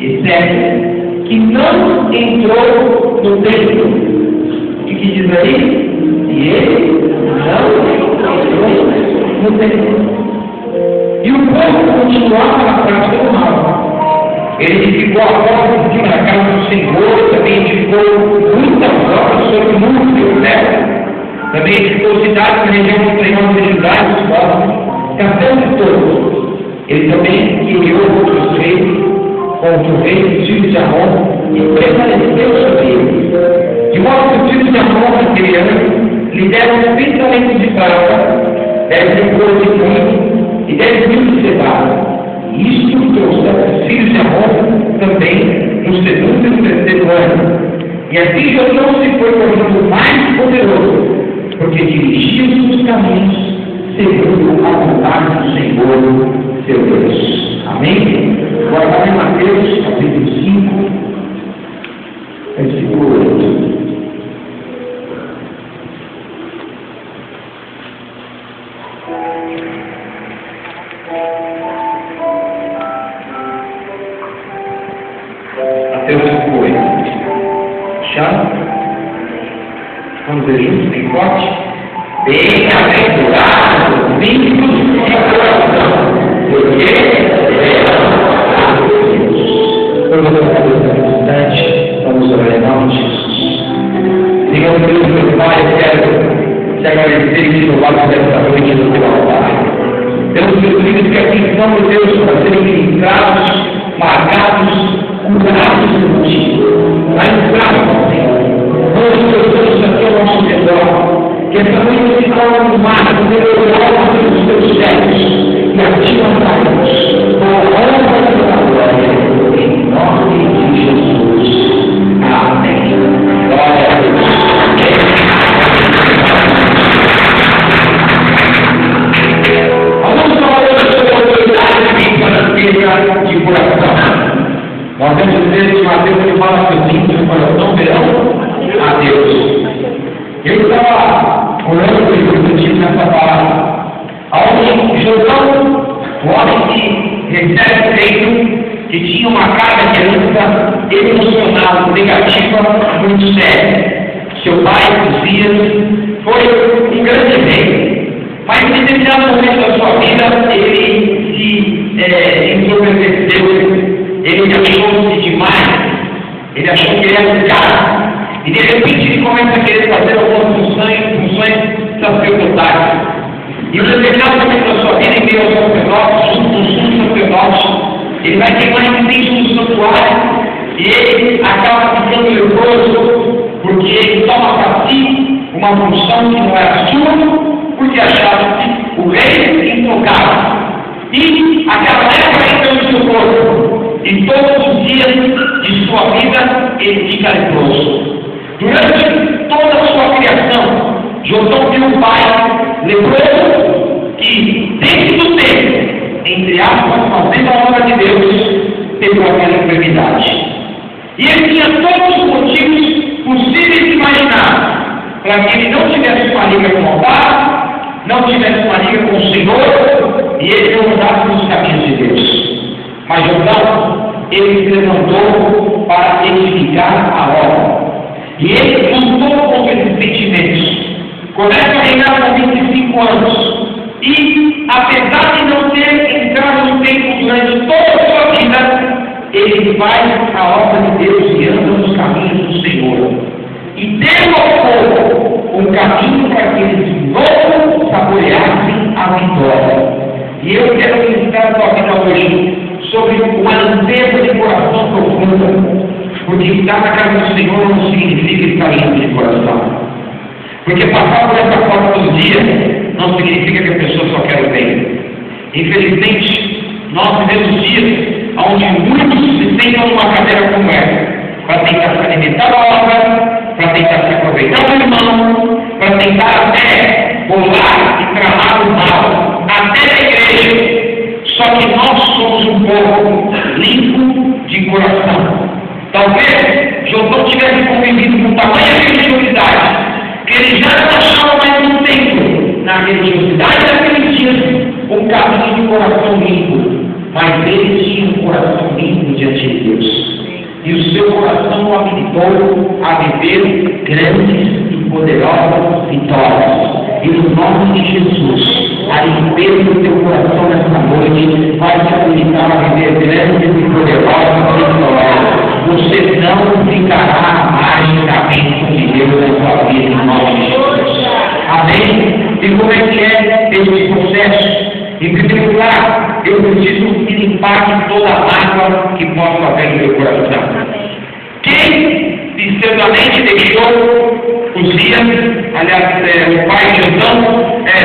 etc., que não entrou no templo. O que diz aí? E ele não entrou no templo. E o povo continuava na prática do mal. Ele ficou a porta na casa do Senhor, também edificou muitas obras sobre o mundo do céu. Também edificou cidades na região do Treino de Judá e dos povos, captando todos. Ele também criou outros reis, contra o rei dos filhos de Amon, e prevaleceu sobre eles. De modo que os filhos de Amon, naquele ano, lhe deram 30 talentos de prata, 10 cores de vinho e 10.000 de cevada. E isto trouxe os filhos de Amon também no segundo e no terceiro ano. E assim Jotão se foi tornando mais poderoso, porque dirigia os seus caminhos segundo a vontade do Senhor, seu Deus. Amém? Agora vai em Mateus, capítulo 5, versículo 8. Mateus 5, 8. Já? Vamos ver juntos, bem forte. Bem-aventurados os limpos de coração, porque serão Deus. Vamos orar em nome de Jesus. Senhor Deus, meu Pai, eu quero te agradecer e te louvar por essa noite do teu altar. Pelos meus filhos que aqui estão, meu Deus, para serem ministrados, marcados, curados por ti. Vai nos braços, Senhor. Nós estamos aqui ao nosso redor. Que essa noite se torne um marco poderoso dos teus céus e ativa-nos com a honra e a glória, em nome de Jesus. Amém. Glória a Deus. Vamos falar sobre a autoridade financeira de coração. Nós temos que dizer que Mateus ele fala que os ímpios de coração verão a Deus. Eu estava orando e refletindo nessa palavra. Aonde Jotão, o homem que recebe o reino, que tinha uma carga de herança emocional negativa muito séria. Seu pai, Uzias, foi um grande rei. Mas em determinado momento da sua vida, ele se ensoberbeceu, ele achou-se demais, ele achou que ele era um cara. E de repente ele começa a querer fazer algumas funções sacerdotais. E no determinado momento da sua vida, em meio ao sacerdote, junto com o sumo sacerdote, ele vai queimar incenso no santuário e ele acaba ficando nervoso, porque ele toma para si uma função que não era sua, porque achava que o rei intocável. E acaba entrando no seu corpo. E todos os dias de sua vida ele fica leproso. Durante toda a sua criação, Jotão viu um pai leproso que, dentro do tempo, entre aspas, fazendo a obra de Deus, pegou aquela enfermidade. E ele tinha todos os motivos possíveis de imaginar para que ele não tivesse uma liga com o Pai, não tivesse uma liga com o Senhor, e ele não andasse nos caminhos de Deus. Mas Jotão, ele se levantou para edificar a obra. E ele lutou contra esses sentimentos. Começa a reinar com 25 anos. E, apesar de não ter entrado no templo durante toda a sua vida, ele faz a obra de Deus e anda nos caminhos do Senhor. E deu ao povo um caminho para que eles de novo saboreassem a vitória. E eu quero ministrar a sua vida hoje sobre uma limpeza de coração profunda. Porque estar na casa do Senhor não significa estar limpo de coração. Porque passar por essa porta todo dia não significa que a pessoa só quer o bem. Infelizmente, nós vivemos dias onde muitos se sentam numa cadeira como essa, para tentar se alimentar da obra, para tentar se aproveitar do irmão, para tentar até bolar e tramar o mal, até na igreja. Só que nós somos um povo limpo de coração. Talvez Jotão tivesse convivido com tamanha religiosidade, que ele já não achava mais um tempo na religiosidade daqueles dias, um caminho de coração limpo. Mas ele tinha um coração limpo diante de Deus. e o seu coração o habilitou a viver grandes e poderosas vitórias. E no nome de Jesus, a limpeza do teu coração nessa noite vai te habilitar a viver grandes e poderosas vitórias. Você não ficará à margem da bênção de Deus na sua vida, em nome de Jesus. Amém? E como é que é esse processo? Em primeiro lugar, eu preciso me limpar de toda a mágoa que possa haver no meu coração. Quem sinceramente deixou Uzias, aliás, o pai de Jotão,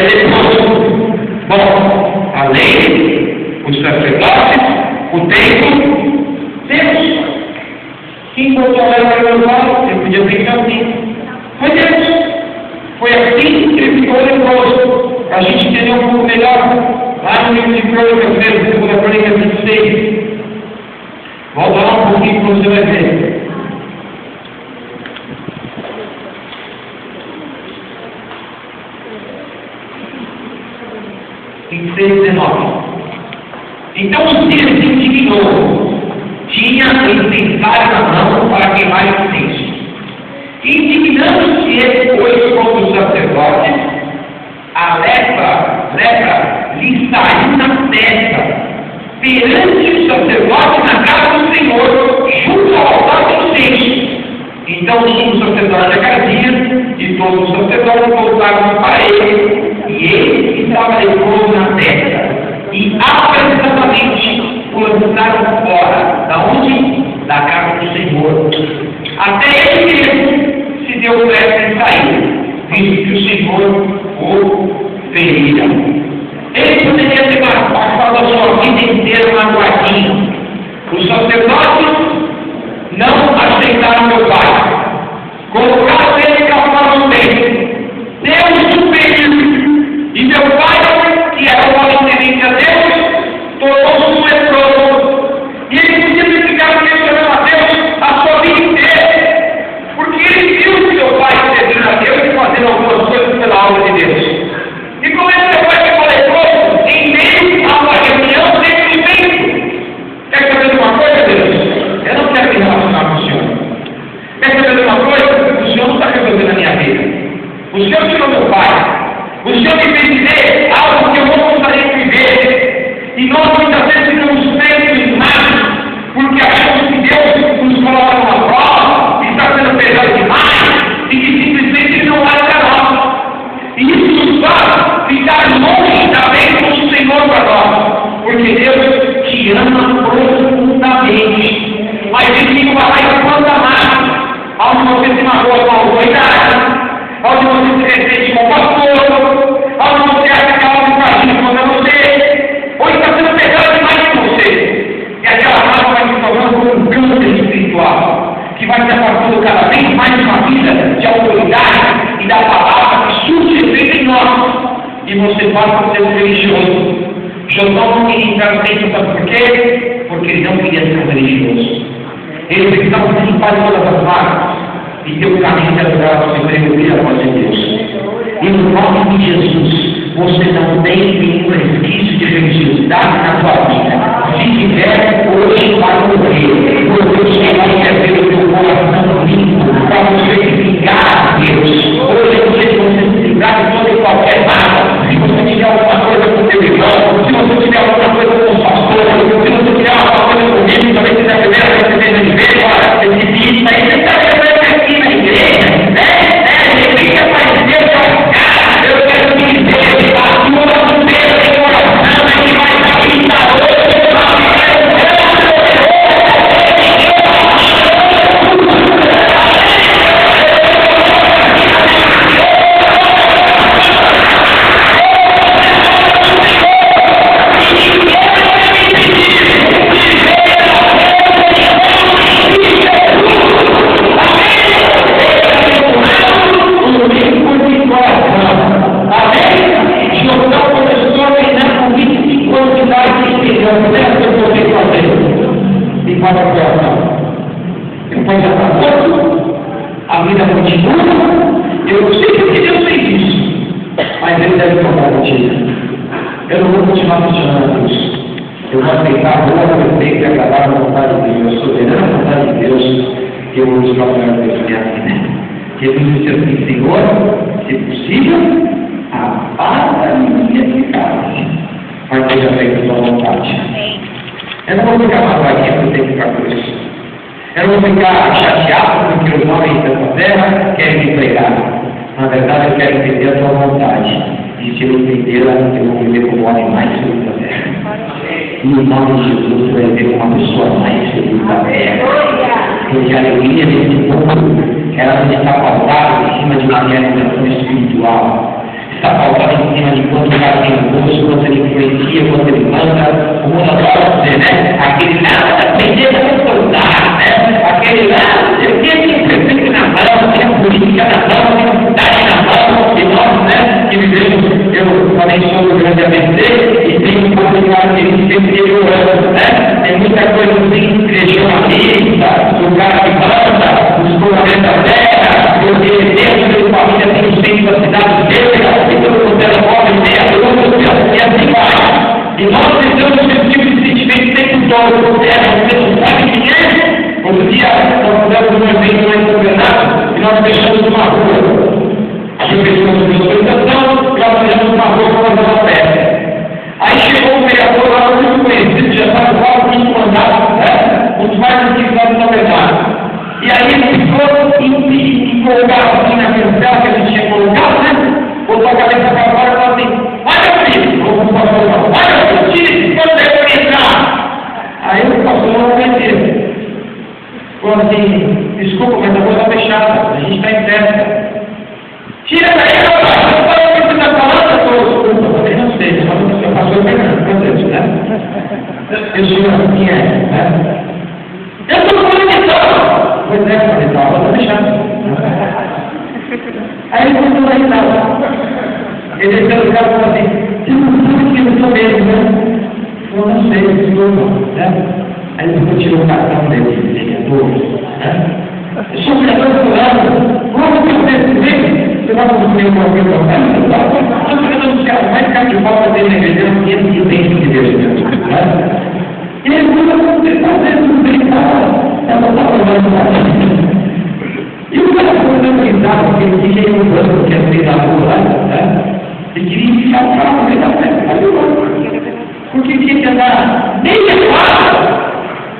leproso? Bom, a lei, os sacerdotes, o templo, Deus. Quem botou ela para o lado? Você podia pensar assim. Foi Deus. Foi assim que ele ficou leproso. A gente entendeu um pouco melhor lá no livro de Crônicas mesmo, segunda Crônica 26. Volta lá um pouquinho para você vai ver. 26, 19. Então o Uzias se indignou. Tinha incensário na mão para queimar incenso. Indignando-se ele, pois, contra os sacerdotes, a lepra lhe saiu na testa, perante o sacerdote na casa do Senhor, junto ao altar do incenso. Então o sumo sacerdote Acasias e todos os sacerdotes voltaram para ele, e ele estava leproso na testa, e apressadamente o lançaram fora, da onde? Da casa do Senhor. Até ele mesmo se deu pressa em sair, visto que o Senhor o ferira. Ele poderia ter passado a sua vida inteira na guardinha. Os sacerdotes não aceitaram meu pai. Colocaram ele para o templo. Deus superior. E meu pai, que era o homem temente a Deus, tornou-se um leproso. E ele podia ter ficado questionando a Deus a sua vida inteira. Porque ele viu seu pai servindo a Deus e fazendo algumas coisas pela obra de Deus. E como é que seu pai ficou leproso em meio a uma reunião dentro do templo? Quer saber de uma coisa, Deus? Eu não quero me relacionar com o Senhor. Quer saber de uma coisa? O Senhor não está resolvendo a minha vida. O Senhor tirou meu pai. O Senhor me fez viver algo que eu não gostaria de viver. E nós muitas vezes ficamos presos em nada, porque achamos que Deus nos coloca numa prova, que está sendo pesado demais, e que simplesmente não vai para nós. E isso nos faz ficar longe da bênção do Senhor para nós, porque Deus te ama profundamente. Mas Ele fica uma raiva quanto a mais, onde você se magoa com a autoridade, onde você se resiste com o pastor, onde você acha que algo está agindo contra você, ou está sendo pesado demais com você. E aquela raiva vai se tornando um câncer espiritual, que vai se afastando cada vez mais de uma vida de autoridade e da palavra que surge efeito em nós. E você passa a ser um religioso. Jotão não queria entrar no templo, sabe por quê? Porque ele não queria ser um religioso. Ele precisava se limpar de todas as marcas e ter o caminho de adorar ao Senhor e ouvir a voz de Deus. E no nome de Jesus, você não tem nenhum resquício de religiosidade na sua vida. Se tiver, hoje vai morrer. Porque o Senhor quer ver o teu coração limpo para você vingar a Deus. Hoje é o dia de você se livrar de toda e qualquer mal. Se você tiver alguma coisa com o teu irmão, se você tiver alguma coisa com o pastor, se você tiver alguma coisa comigo, também se der primeira vez que você tem de ver, olha, esse bicho aí, você está recebendo aqui na igreja, né? Ele quer fazer Deus cara, eu quero te dizer, a tua primeira coração é que vai estar aqui na hoje. Depois já está morto, a vida continua. Eu sei que Deus fez isso, mas Ele deve tomar o dia. Eu não vou continuar funcionando a Deus. Eu vou aceitar a boa, perfeita e agradável vontade de Deus, a soberana vontade de Deus. que eu uso para falar de Deus né? Jesus disse assim: Senhor, se possível, aparta a minha casa, mas seja feita a tua vontade. Eu não vou ficar magoadinho por ter que ficar por isso. Eu não vou ficar chateado porque os homens dessa terra querem me pregar. Na verdade, eu quero entender a tua vontade. E se eu entender, eu vou viver como o homem mais feliz da terra. E no nome de Jesus, você vai viver como uma pessoa mais feliz da terra. Porque a alegria desse povo, ela não está pautada em cima de uma realização espiritual. Está pautada em cima de quanto o cara tem no bolso, quanto ele influencia, quanto ele manda. O mundo adora dizer, né? Aquele lá está aprendendo a soldar, né? Aquele lá, eu tenho o prefeito na mão, tem a política na mão, tem a cidade na mão, e nós, né? Que vivemos, eu também sou do grande ABC, e tenho um pouco de característica interiorana, né? Tem muita coisa assim, regionalista, o cara que manda, os governantes da terra, porque dentro da família tem o centro da cidade dele, então o telemóvel tem a luz, e assim vai. E nós precisamos desse tipo de sentimento tempo todo, você não sabe quem é? Outro dia, nós fizemos um evento lá em São Bernardo, e nós fechamos uma rua. A gente fez uma autorização, e nós fizemos uma rua para fazer uma festa. Aí chegou um vereador lá, muito conhecido, já está no quadro de mandato, né? Um dos mais antigos lá de São Bernardo. E aí ele ficou empolgado assim na cancela que a gente tinha colocado, né? Botou a cabeça para fora e falou assim: vai meu filho, vamos para o pastor, vai meu filho, tira esse pano daí para entrar. Aí o pastor não entendeu. Falou assim: desculpa, mas a rua está fechada, a gente está em festa. Tira daí, rapaz, não sabe o que você está falando, pastor? Desculpa, eu não sei, eu pastor Fernando, né? Eu sou assim, né? Eu estou falando então. Pois é, falei, então, ela está fechada. Aí ele começou a ir ele desceu do carro e falou assim: você não sabe que eu sou mesmo, né? Eu não sei, desculpa, né? Aí ele tirou o cartão dele, vereador, né? Eu sou vereador do fulano, como que eu tenho comigo? Você vai construir uma coisa para o não vai ficar de volta dele na igreja, não tem que bem de Deus, né? E ele falou: você está vendo brincar? Ela está falando. E o cara foi dando risada, porque ele queria ir no banco, que era meio da rua lá, né? Ele queria ficar o carro no meio da festa, porque tinha que andar meia quadra.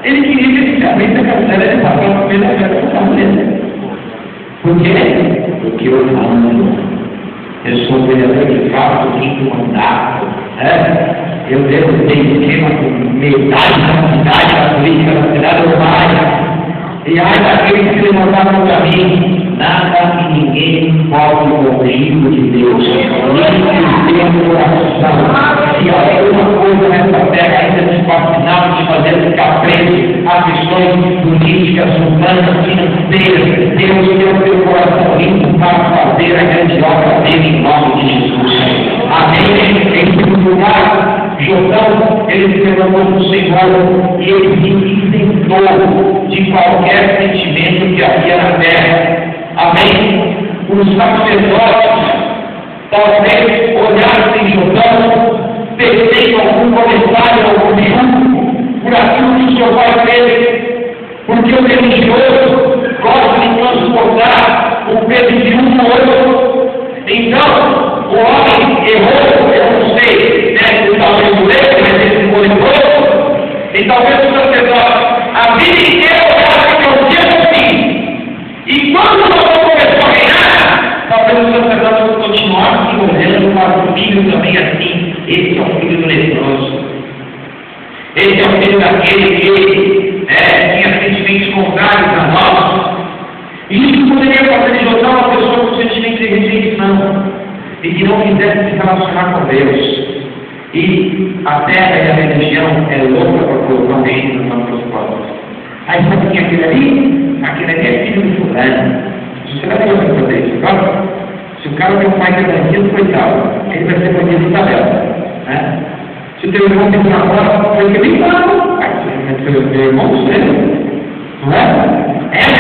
Ele queria que ficar meio da cancela, ele passava no meio da festa com o carro dele. Por quê? Porque eu eu sou vereador de fato, eu tenho que mandar, né? Eu devo ter esquema com metade da cidade, da política da cidade, eu mais. E ai daqueles que se levantaram contra mim, nada e ninguém pode ouvir de Deus. Nem tem um coração. Se alguma coisa nessa terra ainda te fascinar, te fazer ficar preso a questões políticas, humanas, financeiras, Deus tem o teu coração limpo para fazer a grande obra dele em nome de Jesus. Amém? Em segundo lugar, Jotão, ele se levantou no Senhor e ele se isentou de qualquer sentimento que havia na terra. Amém? Os sacerdotes talvez olhassem Jotão, fazendo algum comentário, algum julgo por aquilo que o seu pai fez, porque o religioso gosta de transportar o peso de um no outro. Então, o homem errou, eu não sei, né? Talvez por ele, mas ele foi errou. E talvez o sacerdote, a vida inteira, olhava que eu tinha assim. E quando o Senhor começou a reinar, talvez o sacerdote continuasse olhando para o filho também assim. Esse é o filho do leproso. Esse é o filho daquele que tinha sentimentos contrários a nós. E isso poderia fazer de Jotão uma pessoa com sentimentos de rejeição e que não quisesse se relacionar com Deus. E a terra e a religião é louca para colocar um reino nas nossas costas. Aí sabe quem é aquele ali? Aquele ali é filho do fulano. Você vai fazer isso agora? Se o cara tem um pai que é bandido, coitado, ele vai ser bandido de tabela. Né? Se o teu irmão tem uma bola, vai ser bem claro. Mas seu irmão, você não é?